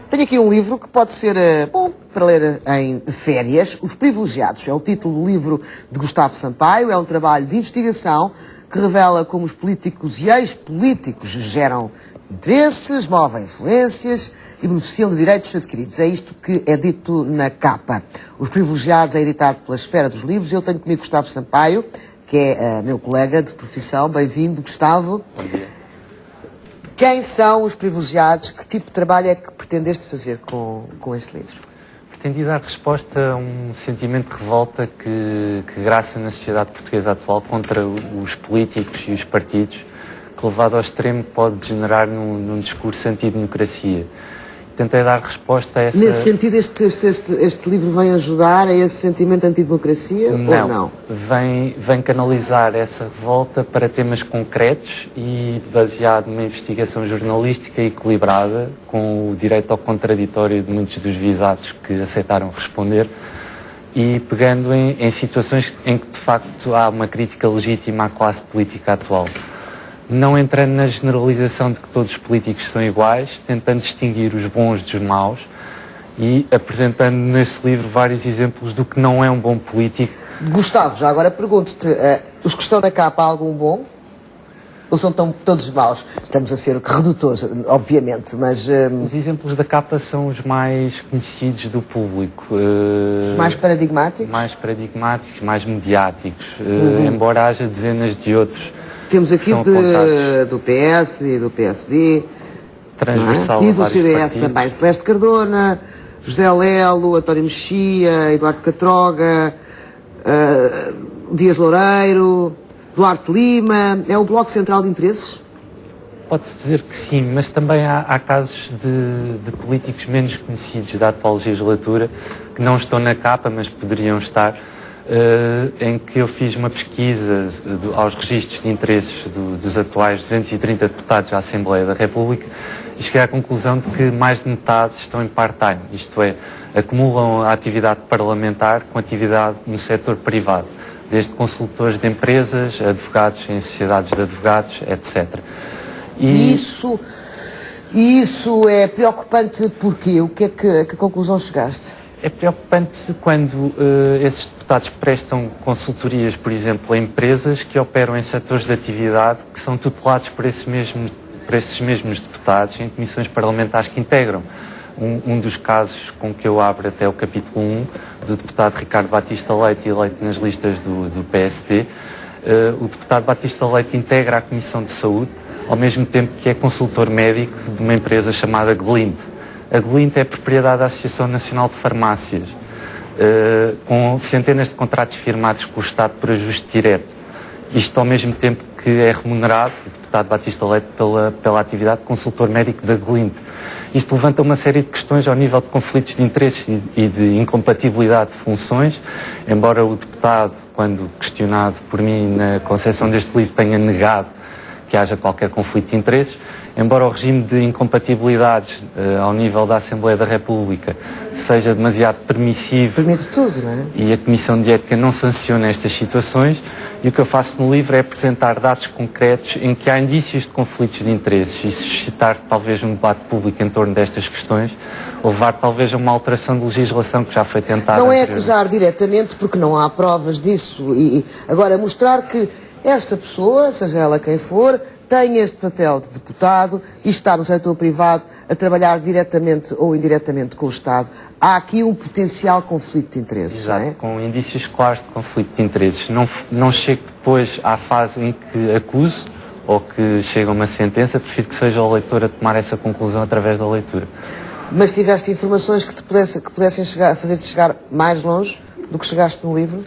Tenho aqui um livro que pode ser bom para ler em férias. Os Privilegiados é o título do livro de Gustavo Sampaio. É um trabalho de investigação que revela como os políticos e ex-políticos geram interesses, movem influências e beneficiam de direitos adquiridos. É isto que é dito na capa. Os Privilegiados é editado pela Esfera dos Livros. Eu tenho comigo Gustavo Sampaio, que é meu colega de profissão. Bem-vindo, Gustavo. Bom dia. Quem são os privilegiados? Que tipo de trabalho é que pretendeste fazer com este livro? Pretendi dar resposta a um sentimento de revolta que graça na sociedade portuguesa atual contra os políticos e os partidos, que levado ao extremo pode degenerar num discurso antidemocracia. Tentei dar resposta a essa... Nesse sentido, este livro vem ajudar a esse sentimento de antidemocracia ou não? Vem canalizar essa revolta para temas concretos e baseado numa investigação jornalística equilibrada, com o direito ao contraditório de muitos dos visados que aceitaram responder e pegando em situações em que de facto há uma crítica legítima à classe política atual. Não entrando na generalização de que todos os políticos são iguais, tentando distinguir os bons dos maus e apresentando nesse livro vários exemplos do que não é um bom político. Gustavo, já agora pergunto-te, os que estão na capa, há algum bom? Ou são todos maus? Estamos a ser redutores, obviamente, mas... Os exemplos da capa são os mais conhecidos do público. Os mais paradigmáticos? Mais paradigmáticos, mais mediáticos, embora haja dezenas de outros. Temos aqui do PS e do PSD, transversal e do CDS partidos. também, Celeste Cardona, José Lelo, António Mexia, Eduardo Catroga, Dias Loureiro, Duarte Lima. É o Bloco Central de Interesses? Pode-se dizer que sim, mas também há casos de políticos menos conhecidos da atual legislatura que não estão na capa, mas poderiam estar. Em que eu fiz uma pesquisa aos registros de interesses dos atuais 230 deputados da Assembleia da República e cheguei à conclusão de que mais de metade estão em part-time, isto é, acumulam a atividade parlamentar com atividade no setor privado, desde consultores de empresas, advogados em sociedades de advogados, etc. E isso é preocupante porque o que é que a conclusão chegaste? É preocupante quando esses deputados prestam consultorias, por exemplo, a empresas que operam em setores de atividade que são tutelados por esses mesmos deputados em comissões parlamentares que integram. Um dos casos com que eu abro até o capítulo 1, do deputado Ricardo Batista Leite, eleito nas listas do PSD, o deputado Batista Leite integra a Comissão de Saúde, ao mesmo tempo que é consultor médico de uma empresa chamada Glint. A Glint é propriedade da Associação Nacional de Farmácias, com centenas de contratos firmados com o Estado por ajuste direto. Isto ao mesmo tempo que é remunerado, o deputado Batista Leite, pela atividade de consultor médico da Glint. Isto levanta uma série de questões ao nível de conflitos de interesses e de incompatibilidade de funções, embora o deputado, quando questionado por mim na concepção deste livro, tenha negado que haja qualquer conflito de interesses, embora o regime de incompatibilidades ao nível da Assembleia da República seja demasiado permissivo. Permite tudo, não é? E a Comissão de Ética não sanciona estas situações, e o que eu faço no livro é apresentar dados concretos em que há indícios de conflitos de interesses e suscitar talvez um debate público em torno destas questões, ou levar talvez a uma alteração de legislação que já foi tentada. Não é acusar diretamente, porque não há provas disso, e agora mostrar que esta pessoa, seja ela quem for, tem este papel de deputado e está no setor privado a trabalhar diretamente ou indiretamente com o Estado. Há aqui um potencial conflito de interesses. Exato, não é? Com indícios claros de conflito de interesses. Não chego depois à fase em que acuso ou que chega a uma sentença, prefiro que seja o leitor a tomar essa conclusão através da leitura. Mas tiveste informações que pudessem fazer-te chegar mais longe do que chegaste no livro?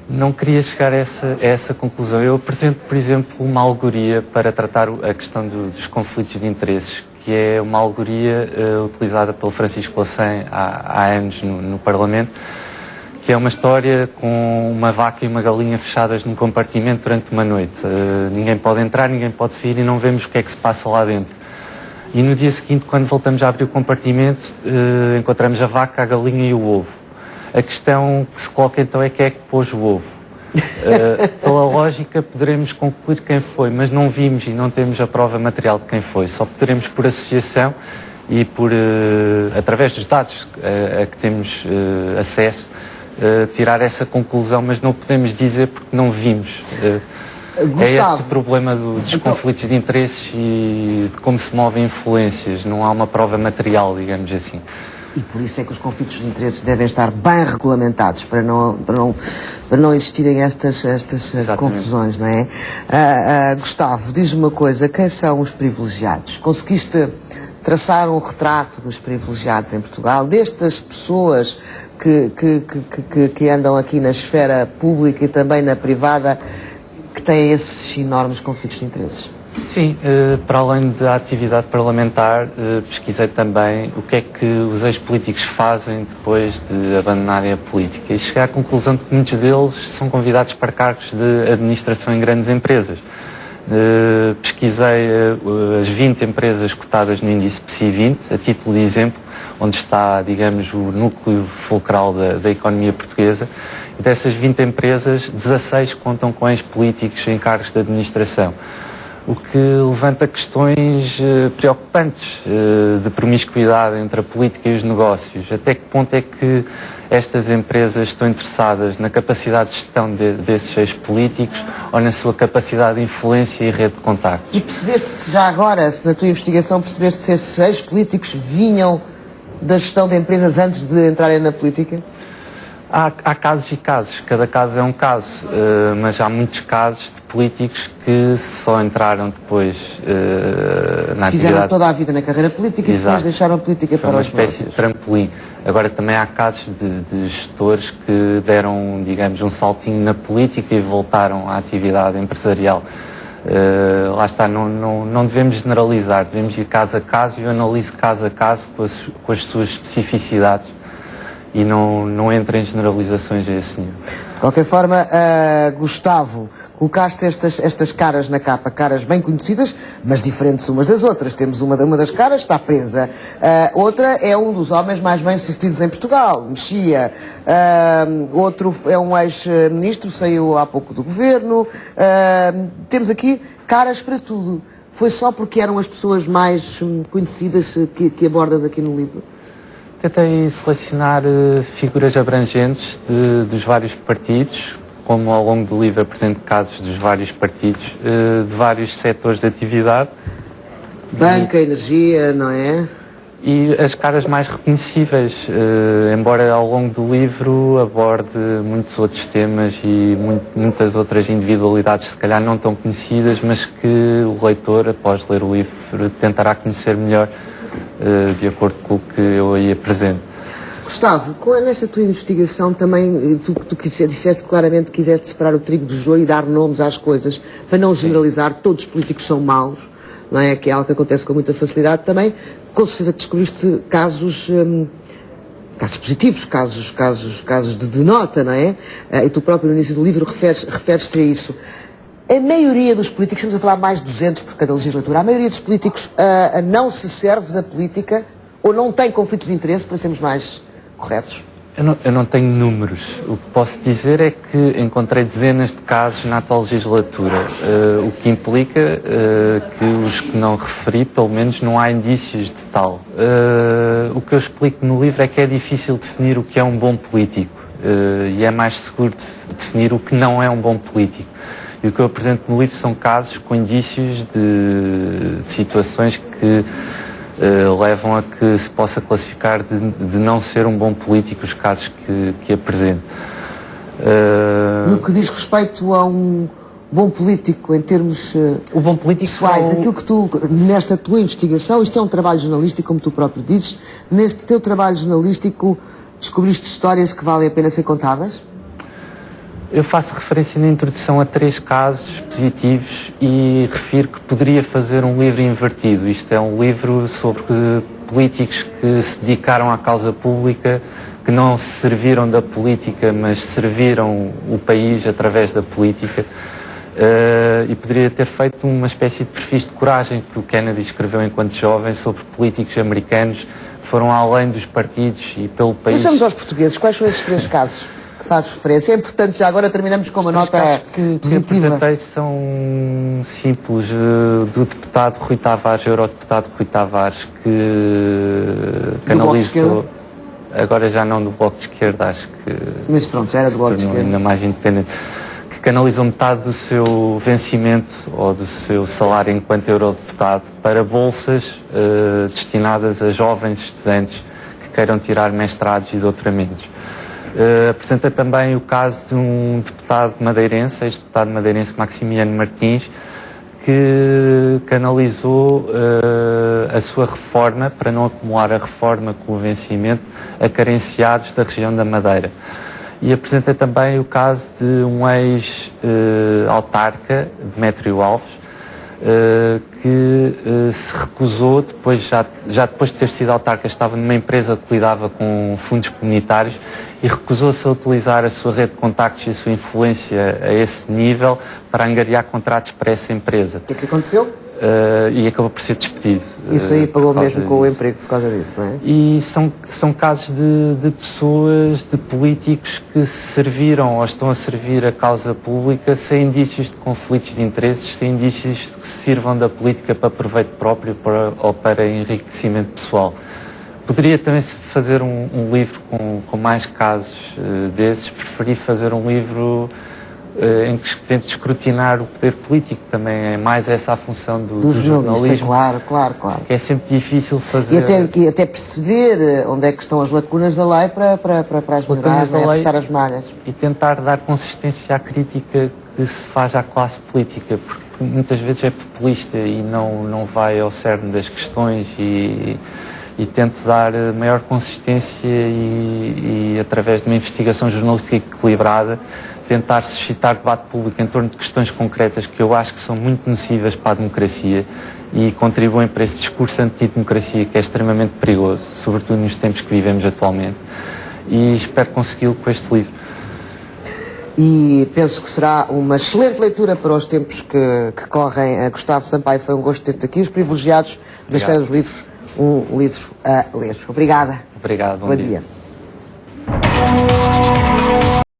Não queria chegar a essa conclusão. Eu apresento, por exemplo, uma alegoria para tratar a questão dos conflitos de interesses, que é uma alegoria utilizada pelo Francisco Louçã há anos no Parlamento, que é uma história com uma vaca e uma galinha fechadas num compartimento durante uma noite. Ninguém pode entrar, ninguém pode sair e não vemos o que é que se passa lá dentro. E no dia seguinte, quando voltamos a abrir o compartimento, encontramos a vaca, a galinha e o ovo. A questão que se coloca então é quem é que pôs o ovo. pela lógica poderemos concluir quem foi, mas não vimos e não temos a prova material de quem foi. Só poderemos por associação e por, através dos dados a que temos acesso, tirar essa conclusão, mas não podemos dizer porque não vimos. É esse o problema dos conflitos de interesses e de como se movem influências. Não há uma prova material, digamos assim. E por isso é que os conflitos de interesses devem estar bem regulamentados, para não existirem estas confusões, não é? Gustavo, diz-me uma coisa, quem são os privilegiados? Conseguiste traçar um retrato dos privilegiados em Portugal, destas pessoas que andam aqui na esfera pública e também na privada, que têm esses enormes conflitos de interesses? Sim, para além da atividade parlamentar, pesquisei também o que é que os ex-políticos fazem depois de abandonarem a política e cheguei à conclusão de que muitos deles são convidados para cargos de administração em grandes empresas. Pesquisei as 20 empresas cotadas no índice PSI 20, a título de exemplo, onde está, digamos, o núcleo fulcral da economia portuguesa. E dessas 20 empresas, 16 contam com ex-políticos em cargos de administração, o que levanta questões preocupantes de promiscuidade entre a política e os negócios. Até que ponto é que estas empresas estão interessadas na capacidade de gestão desses ex-políticos ou na sua capacidade de influência e rede de contactos? E percebeste-se já agora, se na tua investigação percebeste se esses ex-políticos vinham da gestão de empresas antes de entrarem na política? Há casos e casos, cada caso é um caso, mas há muitos casos de políticos que só entraram depois na atividade. Fizeram toda a vida na carreira política. Exato. E depois deixaram a política para os negócios. Uma espécie de trampolim. Agora também há casos de gestores que deram, digamos, um saltinho na política e voltaram à atividade empresarial. Lá está, não devemos generalizar, devemos ir caso a caso e eu analiso caso a caso com as suas especificidades. E não entra em generalizações a esse nível. De qualquer forma, Gustavo, colocaste estas caras na capa, caras bem conhecidas, mas diferentes umas das outras. Temos uma das caras, está presa. Outra é um dos homens mais bem-sucedidos em Portugal, Mexia. Outro é um ex-ministro, saiu há pouco do governo. Temos aqui caras para tudo. Foi só porque eram as pessoas mais conhecidas que abordas aqui no livro? Tentei selecionar figuras abrangentes dos vários partidos, como ao longo do livro apresento casos dos vários partidos, de vários setores de atividade. Banca, energia, não é? E as caras mais reconhecíveis, embora ao longo do livro aborde muitos outros temas e muitas outras individualidades, se calhar não tão conhecidas, mas que o leitor, após ler o livro, tentará conhecer melhor, de acordo com o que eu aí apresento. Gustavo, nesta tua investigação também, tu disseste claramente que quiseste separar o trigo do joio e dar nomes às coisas, para não generalizar, todos os políticos são maus, não é? Que é algo que acontece com muita facilidade também. Com certeza que descobriste casos positivos, casos de nota, não é? E tu próprio no início do livro referes-te a isso. A maioria dos políticos, estamos a falar mais de 200 por cada legislatura, a maioria dos políticos não se serve da política ou não tem conflitos de interesse, para sermos mais corretos? Eu não tenho números. O que posso dizer é que encontrei dezenas de casos na atual legislatura, o que implica que os que não referi, pelo menos, não há indícios de tal. O que eu explico no livro é que é difícil definir o que é um bom político e é mais seguro definir o que não é um bom político. E o que eu apresento no livro são casos com indícios de situações que levam a que se possa classificar de não ser um bom político os casos que apresento. No que diz respeito a um bom político em termos o bom político pessoais, aquilo que tu, nesta tua investigação, isto é um trabalho jornalístico, como tu próprio dizes, neste teu trabalho jornalístico descobriste histórias que valem a pena ser contadas? Eu faço referência na introdução a 3 casos positivos e refiro que poderia fazer um livro invertido. Isto é um livro sobre políticos que se dedicaram à causa pública, que não se serviram da política, mas serviram o país através da política. E poderia ter feito uma espécie de perfis de coragem que o Kennedy escreveu enquanto jovem sobre políticos americanos que foram além dos partidos e pelo país. Mas vamos aos portugueses. Quais são esses 3 casos que faz referência. É importante, já agora terminamos com uma nota que positiva. apresentei são simples, do deputado Rui Tavares, eurodeputado Rui Tavares, que canalizou, agora já não do Bloco de Esquerda, acho que mas pronto, era do Bloco de Esquerda, ainda mais independente, que canalizou metade do seu vencimento ou do seu salário enquanto eurodeputado para bolsas destinadas a jovens estudantes que queiram tirar mestrados e doutoramentos. Apresenta também o caso de um deputado madeirense, ex-deputado madeirense Maximiano Martins, que canalizou a sua reforma, para não acumular a reforma com o vencimento, a carenciados da região da Madeira. E apresenta também o caso de um ex-autarca, Demétrio Alves, que se recusou, já depois de ter sido autarca, estava numa empresa que lidava com fundos comunitários e recusou-se a utilizar a sua rede de contactos e a sua influência a esse nível para angariar contratos para essa empresa. O que é que aconteceu? E acabou por ser despedido. Isso aí pagou mesmo com o emprego por causa disso, não é? E são casos de pessoas, de políticos que serviram ou estão a servir a causa pública sem indícios de conflitos de interesses, sem indícios de que se sirvam da política para proveito próprio ou para enriquecimento pessoal. Poderia também fazer um livro com mais casos desses, preferi fazer um livro em que tente escrutinar o poder político, também é mais essa a função do jornalismo. Claro. É sempre difícil fazer... E até perceber onde é que estão as lacunas da lei para as melhorar, apertar as malhas. E tentar dar consistência à crítica que se faz à classe política, porque muitas vezes é populista e não vai ao cerne das questões e tento dar maior consistência e através de uma investigação jornalística equilibrada, tentar suscitar debate público em torno de questões concretas que eu acho que são muito nocivas para a democracia e contribuem para esse discurso antidemocracia que é extremamente perigoso, sobretudo nos tempos que vivemos atualmente. E espero consegui-lo com este livro. E penso que será uma excelente leitura para os tempos que correm. Gustavo Sampaio, foi um gosto ter-te aqui. Os privilegiados da Esfera dos Livros, um livro a ler. Obrigada. Obrigado, bom dia. Dia.